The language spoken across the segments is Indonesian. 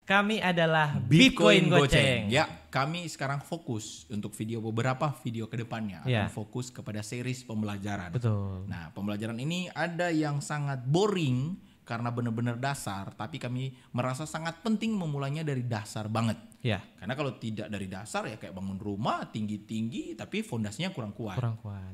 Kami adalah Bitcoin Goceng. Ya, kami sekarang fokus untuk beberapa video ke depannya akan fokus kepada series pembelajaran. Betul. Nah, pembelajaran ini ada yang sangat boring karena benar-benar dasar, tapi kami merasa sangat penting memulainya dari dasar banget. Ya. Karena kalau tidak dari dasar ya kayak bangun rumah tinggi-tinggi tapi fondasinya kurang kuat.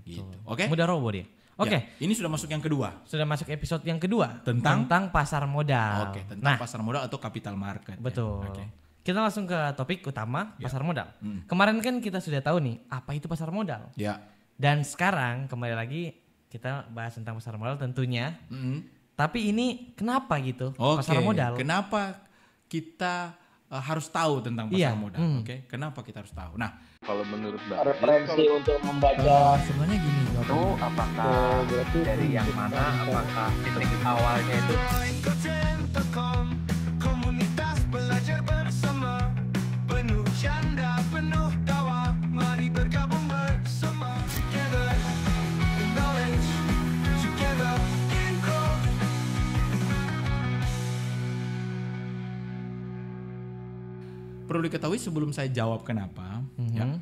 Gitu. Oke? Mudah roboh dia. Oke. Ya, ini sudah masuk yang kedua. Sudah masuk episode yang kedua tentang pasar modal. Oke, tentang pasar modal atau capital market. Betul. Ya. Oke. Kita langsung ke topik utama, pasar modal. Kemarin kan kita sudah tahu nih apa itu pasar modal. Ya. Dan sekarang kembali lagi kita bahas tentang pasar modal tentunya. Tapi ini kenapa gitu pasar modal? Kenapa kita harus tahu tentang pasar modal? Oke, kenapa kita harus tahu? Nah, kalau menurut referensi untuk membaca sebenarnya gini, itu apakah dari yang mana, apakah titik awalnya itu komunitas belajar bersama penuh canda penuh tawa mari bergabung bersama together in knowledge together in growth. perlu diketahui sebelum saya jawab kenapa, ya.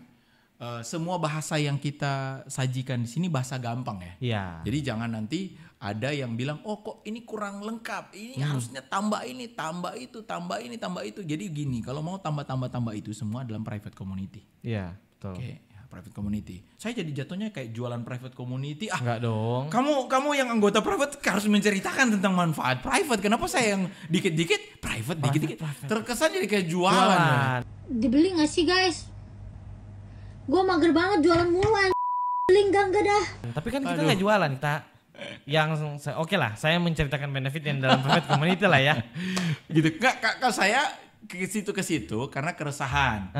Semua bahasa yang kita sajikan di sini bahasa gampang ya. Iya. Jadi jangan nanti ada yang bilang, oh kok ini kurang lengkap, ini harusnya tambah ini, tambah itu, tambah ini, tambah itu. Jadi gini, kalau mau tambah itu semua dalam private community. Iya, betul. Oke, ya, private community. Saya jadi jatuhnya kayak jualan private community. Enggak dong. Kamu yang anggota private harus menceritakan tentang manfaat private. Kenapa saya yang dikit-dikit private, dikit-dikit terkesan jadi kayak jualan. Ya. Dibeli gak sih guys? Gue mager banget jualan mulu beli enggak dah. Tapi kan kita nggak jualan, kita oke lah, saya menceritakan benefit yang dalam private community lah ya. Gitu. Kalau saya ke situ karena keresahan.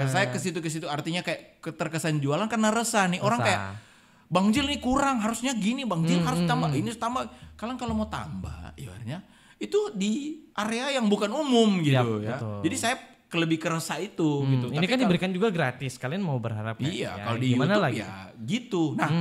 Saya ke situ artinya kayak terkesan jualan karena resah nih. Orang kayak Bang Jil ini kurang, harusnya gini, Bang Jil harus tambah ini, tambah. Kalian kalau mau tambah, ibaratnya itu di area yang bukan umum gitu ya. Betul. Jadi saya lebih kerasa itu gitu. Ini tapi kan diberikan juga gratis. Kalian mau berharap iya, ya, kalau di YouTube lagi? Ya gitu. Nah,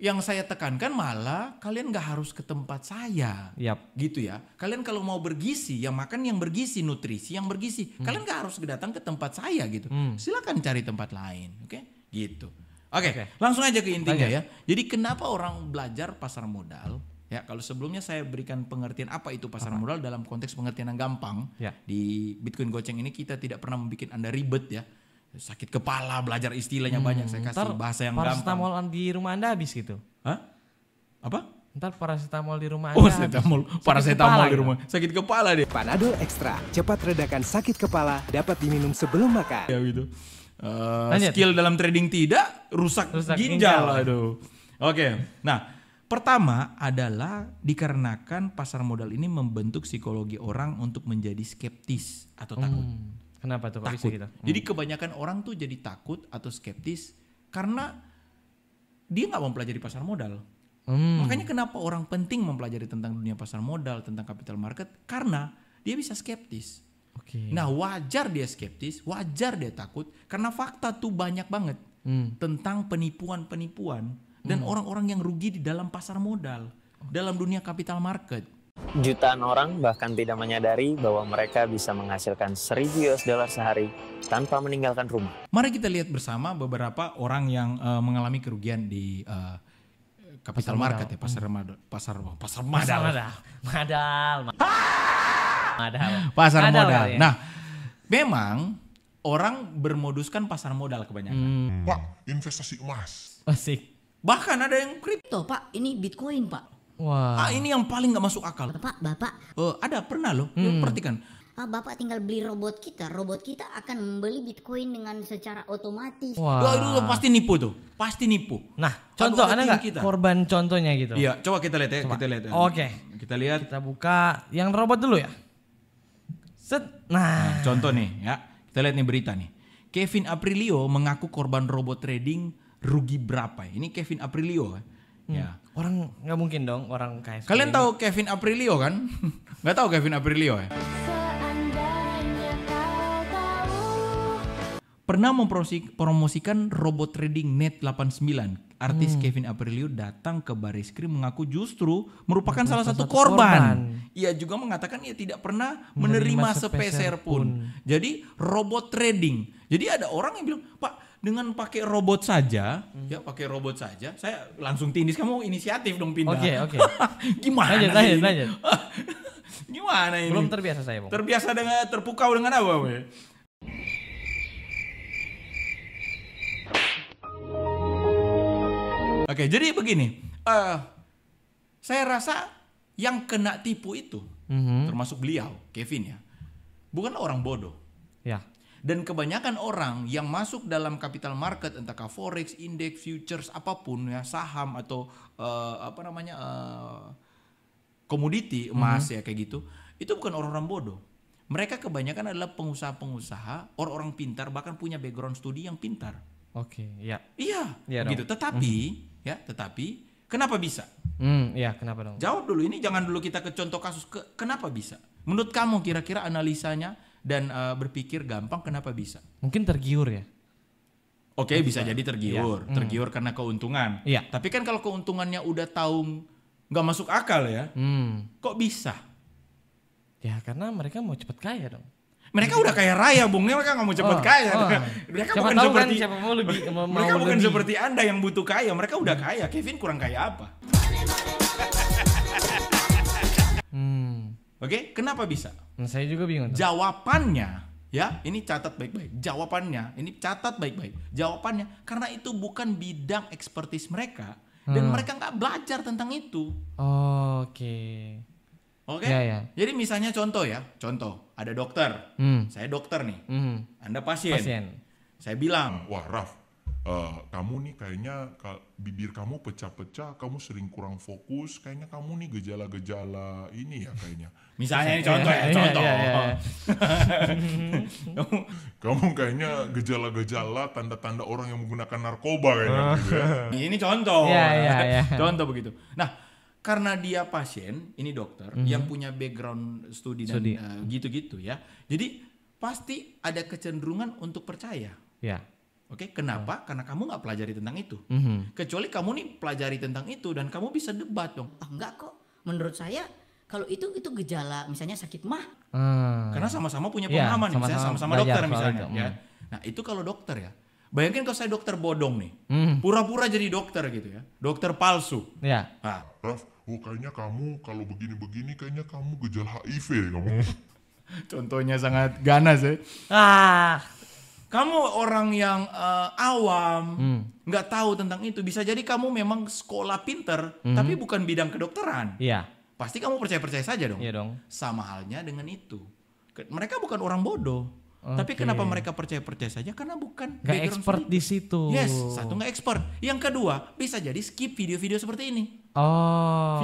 yang saya tekankan malah kalian gak harus ke tempat saya. Gitu ya. Kalian kalau mau bergizi, yang makan yang bergizi, nutrisi yang bergizi. Kalian gak harus datang ke tempat saya gitu. Silakan cari tempat lain, oke? Gitu. Oke, langsung aja ke intinya ya. Jadi kenapa orang belajar pasar modal? Ya, kalau sebelumnya saya berikan pengertian apa itu pasar modal dalam konteks pengertian yang gampang. Di Bitcoin Goceng ini kita tidak pernah membuat Anda ribet ya. Sakit kepala belajar istilahnya banyak, saya kasih bahasa yang gampang. Paracetamol di rumah Anda habis gitu. Hah? Apa? Ntar paracetamol di rumah Anda. Paracetamol di rumah. Sakit kepala deh. Panadol Extra cepat redakan sakit kepala, dapat diminum sebelum makan. Ya gitu. Skill dalam trading tidak, rusak ginjal. Aduh. Oke. Nah, pertama adalah dikarenakan pasar modal ini membentuk psikologi orang untuk menjadi skeptis atau takut. Kenapa tuh? Takut. Gitu? Jadi kebanyakan orang tuh jadi takut atau skeptis karena dia nggak mempelajari pasar modal. Makanya kenapa orang penting mempelajari tentang dunia pasar modal, tentang capital market, karena dia bisa skeptis. Nah, wajar dia skeptis, wajar dia takut karena fakta tuh banyak banget tentang penipuan-penipuan dan orang-orang yang rugi di dalam pasar modal, dalam dunia capital market. Jutaan orang bahkan tidak menyadari bahwa mereka bisa menghasilkan $1.000 sehari tanpa meninggalkan rumah. Mari kita lihat bersama beberapa orang yang mengalami kerugian di capital market ya, pasar modal. Pasar modal. Ya. Nah, memang orang bermoduskan pasar modal kebanyakan. Pak, investasi emas. Asik. Bahkan ada yang kripto. Pak, ini Bitcoin, Pak. Wah. Ini yang paling gak masuk akal. Bapak. Ada pernah loh, perhatikan. Bapak tinggal beli robot kita akan membeli Bitcoin dengan secara otomatis. Wah. Itu pasti nipu tuh, pasti nipu. Nah, contoh ada nggak korban contohnya gitu? Iya, coba kita lihat ya, kita lihat. Oke. Kita lihat. Kita buka yang robot dulu ya. Set. Nah, contoh nih ya, kita lihat nih berita nih. Kevin Aprilio mengaku korban robot trading rugi berapa? Ini Kevin Aprilio. Ya. Orang nggak mungkin dong orang kayak. Kalian tahu Kevin Aprilio kan? Nggak tahu Kevin Aprilio ya? Pernah mempromosikan robot trading Net 89 artis Kevin Aprilio datang ke Baris Krim mengaku justru merupakan salah satu korban. Ia juga mengatakan ia tidak pernah menerima sepeser pun. Jadi robot trading. Jadi ada orang yang bilang, Pak, dengan pakai robot saja, ya pakai robot saja, saya langsung tindis, kamu inisiatif dong pindah. Oke. Gimana? Lanjut. Gimana ini? Belum terbiasa saya, Bung. Terbiasa dengan terpukau dengan apa, we? Oke, jadi begini, saya rasa yang kena tipu itu, termasuk beliau, Kevin ya, bukan orang bodoh. Ya. Dan kebanyakan orang yang masuk dalam capital market, entah forex, indeks, futures, apapun ya, saham atau komoditi emas ya kayak gitu, itu bukan orang-orang bodoh. Mereka kebanyakan adalah pengusaha-pengusaha, orang-orang pintar, bahkan punya background studi yang pintar. Oke, ya. Iya, gitu. Tetapi kenapa bisa? Iya, kenapa dong? Jawab dulu, ini jangan dulu kita ke contoh kasus. Kenapa bisa? Menurut kamu kira-kira analisanya dan berpikir gampang kenapa bisa? Mungkin tergiur ya. Oke, bisa jadi tergiur. Iya. Tergiur karena keuntungan. Iya. Tapi kan kalau keuntungannya udah tahu nggak masuk akal ya, kok bisa? Ya karena mereka mau cepat kaya dong. Mereka udah kaya raya, Bung. Mereka nggak mau cepat kaya. Mereka siapa bukan tahu seperti kan, siapa mau lebih, mereka mau bukan lebih. seperti Anda yang butuh kaya. Mereka udah kaya. Kevin kurang kaya apa? Oke, kenapa bisa? Saya juga bingung. Jawabannya, ya, ini catat baik-baik. Jawabannya karena itu bukan bidang ekspertis mereka dan mereka nggak belajar tentang itu. Oke. Ya. Jadi misalnya contoh, ada dokter, saya dokter nih, Anda pasien. Saya bilang, Wah Raf, kamu nih kayaknya bibir kamu pecah-pecah, kamu sering kurang fokus, kayaknya kamu nih gejala-gejala ini ya kayaknya. Misalnya ini contoh. Kamu kayaknya gejala-gejala tanda-tanda orang yang menggunakan narkoba kayaknya gitu ya. Ini contoh. Iya. Contoh begitu. Nah, karena dia pasien, ini dokter yang punya background studi dan gitu-gitu ya. Jadi pasti ada kecenderungan untuk percaya. Ya. Oke, kenapa? Karena kamu nggak pelajari tentang itu. Kecuali kamu nih pelajari tentang itu dan kamu bisa debat dong. Enggak kok. Menurut saya kalau itu gejala misalnya sakit mah. Karena sama-sama punya pemahaman, misalnya sama-sama dokter misalnya. Ya. Nah itu kalau dokter ya. Bayangin kalau saya dokter bodong nih, pura-pura jadi dokter gitu ya, dokter palsu. Ya. Raf, kayaknya kamu kalau begini-begini kayaknya kamu gejala HIV kamu. Contohnya sangat ganas ya. Kamu orang yang awam, nggak tahu tentang itu. Bisa jadi kamu memang sekolah pinter, tapi bukan bidang kedokteran. Iya. Pasti kamu percaya-percaya saja dong. Iya dong. Sama halnya dengan itu. Mereka bukan orang bodoh. Tapi kenapa mereka percaya-percaya saja? Karena bukan gak expert di situ. Yes, satu gak expert. Yang kedua, bisa jadi skip video-video seperti ini.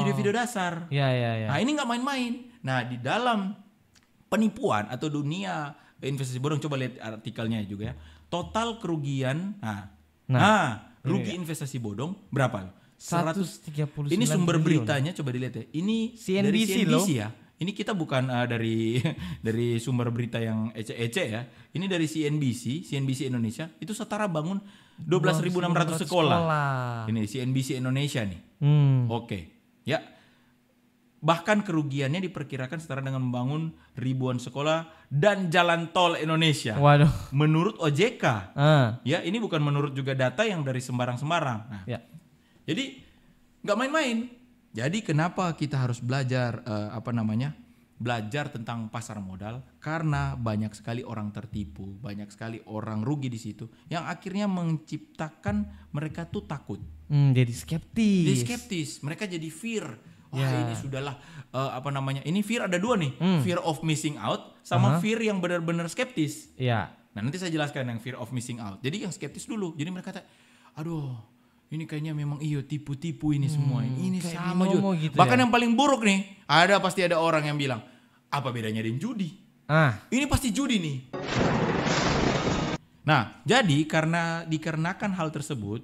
Video-video dasar. Iya. Nah ini gak main-main. Nah di dalam penipuan atau dunia investasi bodong, coba lihat artikelnya juga ya. Total kerugian, rugi investasi bodong berapa? 139 Ini sumber triliun. beritanya coba dilihat ya. Ini CNBC dari CNBC loh. ya. Ini kita bukan dari sumber berita yang ece-ece ya. Ini dari CNBC Indonesia. Itu setara bangun 12.600 sekolah. Ini CNBC Indonesia nih. Oke. Ya. Bahkan kerugiannya diperkirakan setara dengan membangun ribuan sekolah dan jalan tol Indonesia. Waduh. Menurut OJK. Ya, ini bukan menurut juga data yang dari sembarang-sembarang. Nah, ya. Jadi nggak main-main. Jadi kenapa kita harus belajar belajar tentang pasar modal? Karena banyak sekali orang tertipu, banyak sekali orang rugi di situ, yang akhirnya menciptakan mereka tuh takut. Jadi skeptis. Mereka jadi fear. Ini sudahlah ini fear ada dua nih, fear of missing out sama fear yang benar-benar skeptis. Iya. Nah nanti saya jelaskan yang fear of missing out. Jadi yang skeptis dulu. Jadi mereka kata, aduh. Ini kayaknya memang tipu-tipu ini semua. Ini sama juga. Gitu bahkan yang paling buruk nih, pasti ada orang yang bilang, apa bedanya dengan judi? Ini pasti judi nih. Nah, jadi dikarenakan hal tersebut,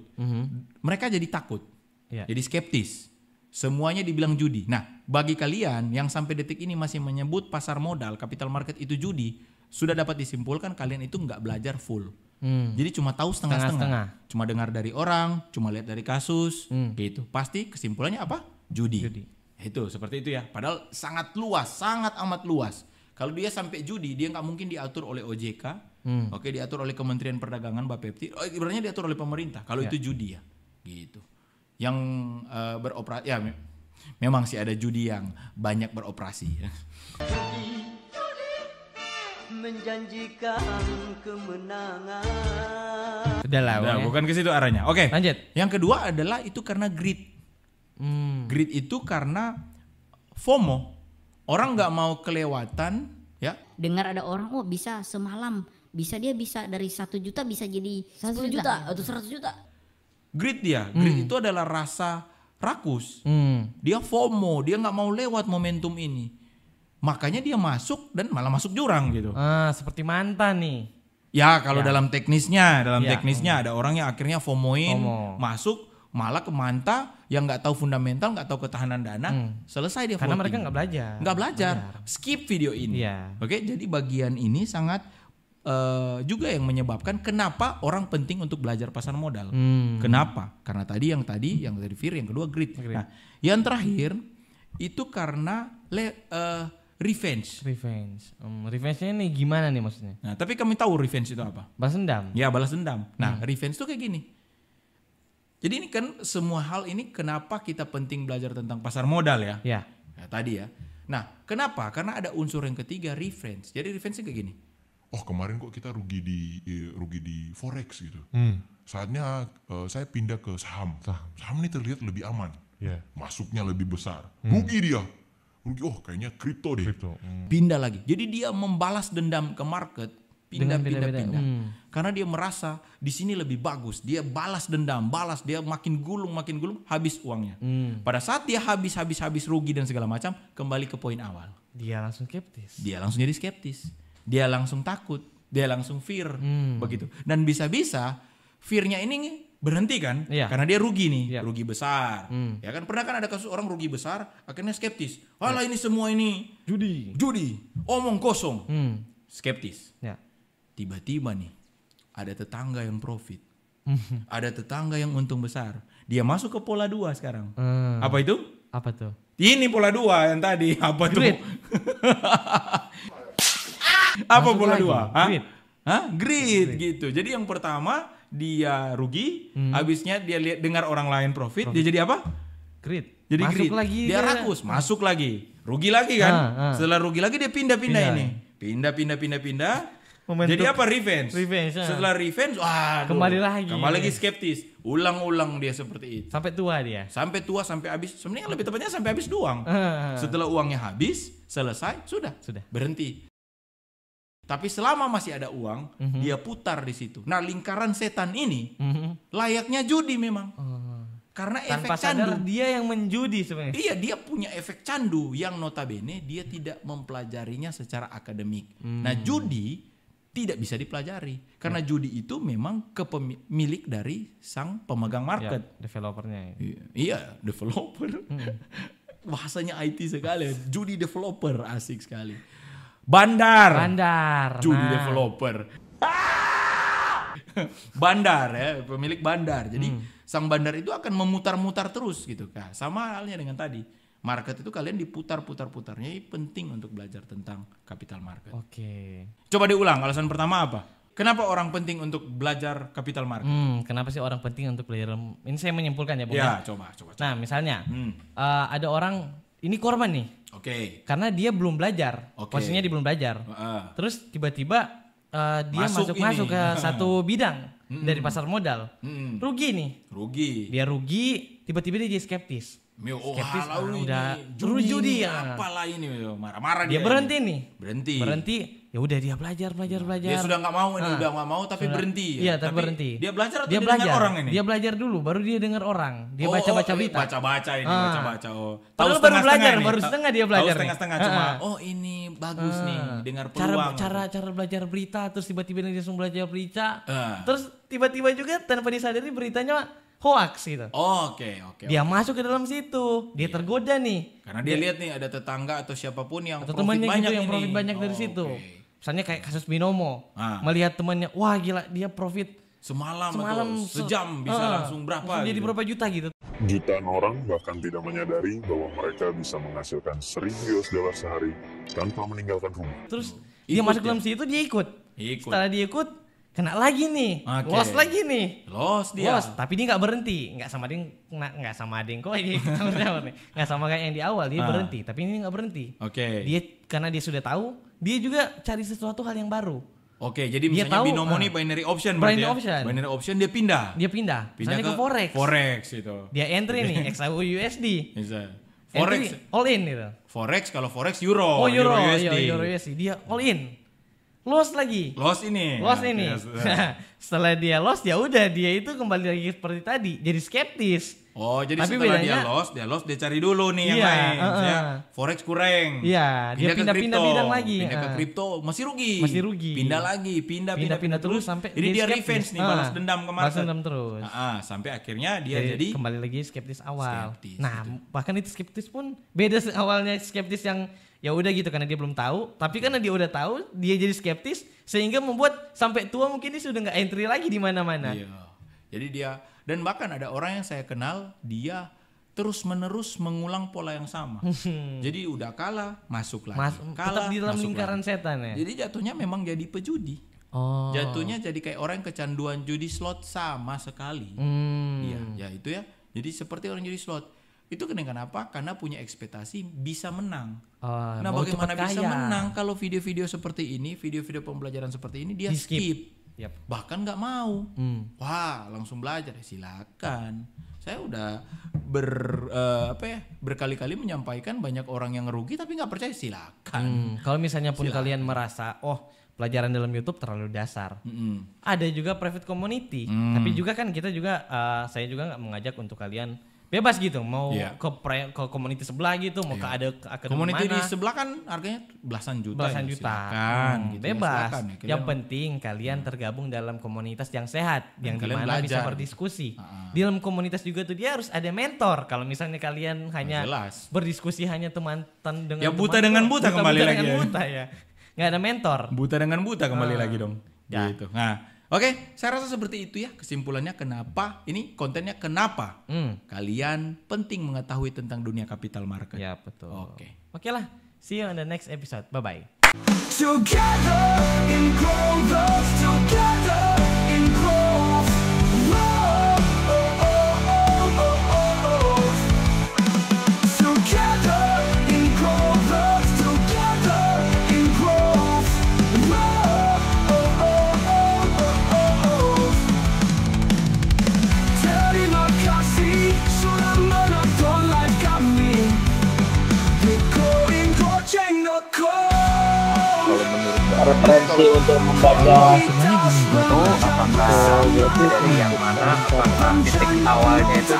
mereka jadi takut. Jadi skeptis. Semuanya dibilang judi. Nah, bagi kalian yang sampai detik ini masih menyebut pasar modal, capital market itu judi, sudah dapat disimpulkan kalian itu nggak belajar full. Jadi cuma tahu setengah-setengah. Cuma dengar dari orang, cuma lihat dari kasus, gitu. Pasti kesimpulannya apa? Judi. Itu seperti itu ya. Padahal sangat luas, sangat amat luas. Kalau dia sampai judi, dia nggak mungkin diatur oleh OJK, oke, diatur oleh Kementerian Perdagangan, Bapepti. Ibaratnya diatur oleh pemerintah. Kalau itu judi ya, gitu. Yang beroperasi, ya memang sih ada judi yang banyak beroperasi. Ya. Menjanjikan kemenangan. Udah, bukan ke situ arahnya. Oke. Lanjut. Yang kedua adalah itu karena greed. Greed itu karena FOMO. Orang nggak mau kelewatan, ya. Dengar ada orang, oh bisa semalam, dia bisa dari 1 juta bisa jadi 10 juta atau 100 juta. Greed dia. Greed itu adalah rasa rakus. Dia FOMO, dia nggak mau lewat momentum ini. Makanya dia masuk dan malah masuk jurang gitu. Seperti mantan nih. Ya kalau dalam teknisnya ada orang yang akhirnya FOMOin, masuk malah ke manta yang nggak tahu fundamental, nggak tahu ketahanan dana, selesai dia karena voting. Mereka nggak belajar. Skip video ini. Oke, jadi bagian ini sangat juga yang menyebabkan kenapa orang penting untuk belajar pasar modal. Kenapa? Karena yang tadi fear, yang kedua greed. Nah, yang terakhir itu karena revenge. Revenge-nya ini gimana nih maksudnya? Nah, tapi kami tahu revenge itu apa? Balas dendam. Ya, balas dendam. Nah, revenge itu kayak gini. Jadi ini kan semua hal ini kenapa kita penting belajar tentang pasar modal ya? Ya tadi ya. Nah, kenapa? Karena ada unsur yang ketiga, revenge. Jadi revenge-nya kayak gini. Oh, kemarin kok kita rugi di forex gitu. Saatnya saya pindah ke saham. Saham ini terlihat lebih aman. Masuknya lebih besar. Rugi dia. Oh kayaknya kripto deh. Pindah lagi. Jadi dia membalas dendam ke market, pindah. Karena dia merasa di sini lebih bagus. Dia balas dendam, dia makin gulung, habis uangnya. Pada saat dia habis rugi dan segala macam, kembali ke poin awal. Dia langsung skeptis. Dia langsung jadi skeptis. Dia langsung takut. Dia langsung fear, begitu. Dan bisa-bisa fear-nya ini berhenti kan, karena dia rugi nih, rugi besar. Ya kan pernah kan ada kasus orang rugi besar, akhirnya skeptis. Walah ini semua ini judi, omong kosong, skeptis. Tiba-tiba nih ada tetangga yang profit, ada tetangga yang untung besar. Dia masuk ke pola 2 sekarang. Apa itu? Apa tuh? Ini pola 2 yang tadi. Apa tuh? Apa pola 2? Greed gitu. Jadi yang pertama dia rugi, habisnya dia dengar orang lain profit, dia jadi apa? Greed. Jadi greed. Dia rakus, masuk lagi, rugi lagi kan? Setelah rugi lagi dia pindah-pindah ini, pindah. Jadi apa? Revenge. Setelah revenge, kembali lagi skeptis, ulang-ulang dia seperti itu. Sampai tua dia. Sampai habis. Sebenarnya lebih tepatnya sampai habis doang. Setelah uangnya habis, selesai, sudah berhenti. Tapi selama masih ada uang, dia putar di situ. Nah, lingkaran setan ini layaknya judi memang. Karena tanpa efek candu. Dia yang menjudi sebenarnya. Iya, dia punya efek candu yang notabene dia tidak mempelajarinya secara akademik. Nah, judi tidak bisa dipelajari. Karena judi itu memang kepemilik dari sang pemegang market. Developernya. Iya, developer. Bahasanya IT sekali. Judi developer, asik sekali. Bandar. Judi developer. Bandar ya, pemilik bandar. Jadi sang bandar itu akan memutar-mutar terus gitu. Nah, sama halnya dengan tadi. Market itu kalian diputar-putar-putarnya. Ini penting untuk belajar tentang capital market. Oke. Coba diulang, alasan pertama apa? Kenapa orang penting untuk belajar capital market? Kenapa sih orang penting untuk belajar? Ini saya menyimpulkan ya, Bung. Ya, coba. Nah, misalnya ada orang ini korban nih. Oke. Karena dia belum belajar. Posisinya dia belum belajar. Terus tiba-tiba dia masuk ke satu bidang dari pasar modal. Rugi nih. Dia rugi, tiba-tiba dia jadi skeptis. Skeptis, udah judi ya. Apalah ini, marah-marah dia berhenti nih. Berhenti. Ya udah dia belajar. Dia sudah nggak mau tapi berhenti. Iya, tapi berhenti. Dia belajar atau dia dengar orang ini? Dia belajar dulu, baru dia dengar orang. Dia baca-baca berita. Baca-baca. Tahu baru belajar, baru setengah dia belajar. Tahu setengah cuma. ini bagus nih, dengar peluang. Cara belajar berita, terus tiba-tiba dia langsung belajar berita. Terus tiba-tiba juga tanpa disadari beritanya hoax gitu. Oke. Dia masuk ke dalam situ, dia tergoda nih. Karena dia lihat nih ada tetangga atau siapapun yang profit banyak, yang profit banyak dari situ. misalnya kayak kasus Binomo, melihat temannya, wah gila dia profit semalam atau sejam bisa langsung berapa jadi gitu. Berapa juta gitu. Jutaan orang bahkan tidak menyadari bahwa mereka bisa menghasilkan $1.000 sehari tanpa meninggalkan rumah. Terus dia masuk dalam situ, dia ikut. Setelah dia ikut, kena lagi nih, loss lagi nih. Loss dia. Tapi dia nggak berhenti, nggak sama ading kok ini, nggak sama kayak yang di awal, dia berhenti. Tapi ini nggak berhenti. Dia karena dia sudah tahu, dia juga cari sesuatu hal yang baru. Jadi misalnya Binomo nih binary option berarti ya. Binary option dia pindah ke Forex. Forex itu. Dia entry nih XAUUSD. Bisa. Forex all in gitu. Forex kalau Forex Euro. Euro USD. Dia all in. Loss lagi. Loss ini. Setelah dia loss ya udah dia itu kembali lagi seperti tadi, jadi skeptis. Jadi setelah dia loss dia cari dulu nih yang lain. Forex kurang. Iya, dia pindah-pindah bidang lagi. Pindah ke kripto masih rugi. Pindah lagi, pindah terus sampai jadi dia revenge nih, balas dendam ke market. Balas dendam terus. Sampai akhirnya dia jadi kembali lagi skeptis awal. Bahkan itu skeptis pun beda awalnya skeptis yang ya udah gitu karena dia belum tahu, tapi karena dia udah tahu, dia jadi skeptis sehingga membuat sampai tua mungkin dia sudah nggak entry lagi di mana-mana. Jadi dia, dan bahkan ada orang yang saya kenal, dia terus-menerus mengulang pola yang sama. Jadi udah kalah, masuk lagi. Tetap di dalam lingkaran setan ya. Jadi jatuhnya memang jadi pejudi. Jatuhnya jadi kayak orang yang kecanduan judi slot sama sekali. Ya itu ya. Jadi seperti orang judi slot. Itu kenapa? Karena punya ekspektasi bisa menang. Nah bagaimana bisa menang kalau video-video seperti ini, video-video pembelajaran seperti ini dia skip. Bahkan nggak mau. Wah langsung belajar, silakan. Saya udah berkali-kali menyampaikan banyak orang yang rugi tapi nggak percaya, silakan. Kalau misalnya pun kalian merasa pelajaran dalam YouTube terlalu dasar, ada juga private community. Tapi juga kan kita juga saya juga nggak mengajak untuk kalian bebas gitu mau ke community sebelah gitu, mau ke akademi community mana. di sebelah kan harganya belasan juta gitu, bebas ya, yang penting kalian tergabung dalam komunitas yang sehat, yang dimana bisa berdiskusi. Di dalam komunitas juga tuh dia harus ada mentor. Kalau misalnya kalian hanya berdiskusi hanya teman dengan buta dengan buta kembali lagi ya, nggak ada mentor, buta dengan buta kembali lagi dong gitu. Oke, saya rasa seperti itu ya kesimpulannya kenapa ini kontennya kenapa kalian penting mengetahui tentang dunia capital market. Ya betul. Oke lah, see you on the next episode. Bye bye. Referensi untuk membaca sebenarnya gini, apakah dari yang mana, apakah titik awalnya itu